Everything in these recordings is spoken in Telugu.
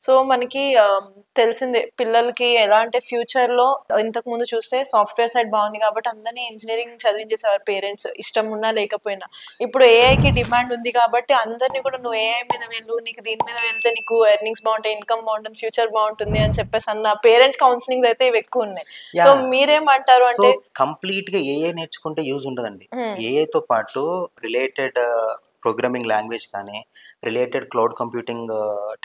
సో మనకి తెలిసిందే పిల్లలకి ఎలా అంటే ఫ్యూచర్‌లో ఇంతకు ముందు చూస్తే సాఫ్ట్‌వేర్ సైడ్ బాగుంది కాబట్టి అందరిని ఇంజినీరింగ్ చదివించేసేవారు పేరెంట్స్ ఇష్టం ఉన్నా లేకపోయినా. ఇప్పుడు ఏఐకి డిమాండ్ ఉంది కాబట్టి అందరిని కూడా నువ్వు ఏఐ మీద వెళ్ళు, నీకు దీని మీద వెళ్తే నీకు ఎర్నింగ్స్ బాగుంటాయి, ఇన్‌కమ్ బాగుంటుంది, ఫ్యూచర్ బాగుంటుంది అని చెప్పేసి అన్న పేరెంట్ కౌన్సెలింగ్స్ అయితే ఇవి ఎక్కువ ఉన్నాయి. So yeah! మీరేమంటారు సో అంటే కంప్లీట్‌గా ఏఐ నేర్చుకుంటే యూజ్ ఉండదండి. హ్మ్. ఏఐతో పాటు రిలేటెడ్ ప్రోగ్రామింగ్ లాంగ్వేజ్ కానీ, రిలేటెడ్ క్లౌడ్ కంప్యూటింగ్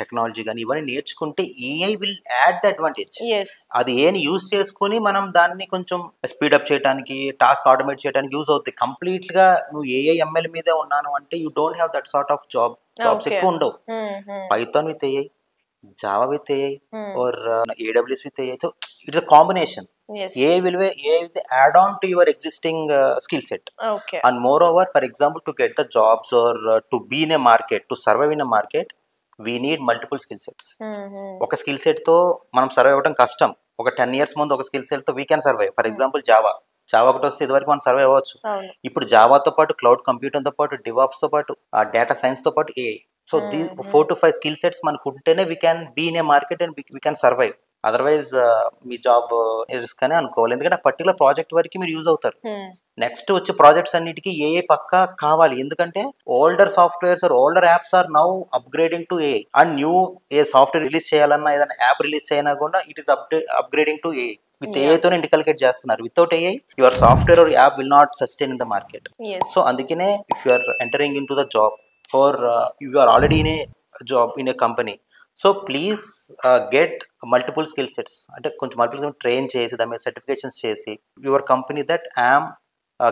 టెక్నాలజీ గాని ఇవన్నీ నేర్చుకుంటే AI will add the advantage. Yes. అది ఏఐని యూజ్ చేసుకొని మనం దాన్ని కొంచెం స్పీడప్ చేయటానికి, టాస్క్ ఆటోమేట్ చేయడానికి యూజ్ అవుద్ది. కంప్లీట్‌గా నువ్వు ఏఐ, ఎంఎల్ మీదే ఉన్నాను అంటే you don't have that sort of jobs okay. ఎక్కువ ఉండవు. Hmm. Hmm. Python with AI, Java with AI hmm. Or AWS with AI. So it's a combination. Yes. AI is the add-on to your existing skill set. Okay. And moreover, for example, to get the jobs or to be in a market, to survive in a market, we need multiple skill sets. హుహు. ఒక స్కిల్ సెట్‌తో మనం సర్వైవ్ అవ్వడం కష్టం. ఒక 10 ఇయర్స్ ముందు ఒక స్కిల్ సెట్‌తో we can survive. For example Java ఒకటొస్తే ఇదివరకు మనం సర్వైవ్ అవ్వచ్చు. అవును. ఇప్పుడు జావాతో పాటు క్లౌడ్ కంప్యూటింగ్‌తో పాటు డివాప్స్‌తో పాటు డేటా సైన్స్‌తో పాటు ఏఐ. సో హ్మ్. 4 to 5 స్కిల్ సెట్స్ మనకుంటేనే we can be in a market and we can survive. Otherwise మీ జాబ్ రిస్క్ అనే అనుకోవాలి. ఎందుకంటే ఆ పర్టికులర్ ప్రాజెక్ట్ వరకు మీరు యూజ్ అవుతారు. హ్మ్. నెక్స్ట్ వచ్చే ప్రాజెక్ట్స్ అన్నిటికీ ఏఐ పక్కా కావాలి. ఎందుకంటే older softwares or older apps or now upgrading to AI. And new a software release చేయాలన్నా, ఏదైనా యాప్ రిలీజ్ చేయనా కూడా it is upgrading to AI. With yeah! ఏఐతోనే ఇంటికల్కేట్ చేస్తున్నారు. Without AI your software or app will not sustain in the market. Yes. So అందుకనే if you are entering into the job or you are already in a job in a company, so please get multiple skill sets. అంటే కొంచెం మల్టిపుల్ ట్రైన్ చేసి దాని మీద సర్టిఫికేషన్స్ చేసి your company that I'm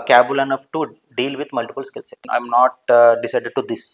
capable enough to deal with multiple skill sets. I'm not decided to this.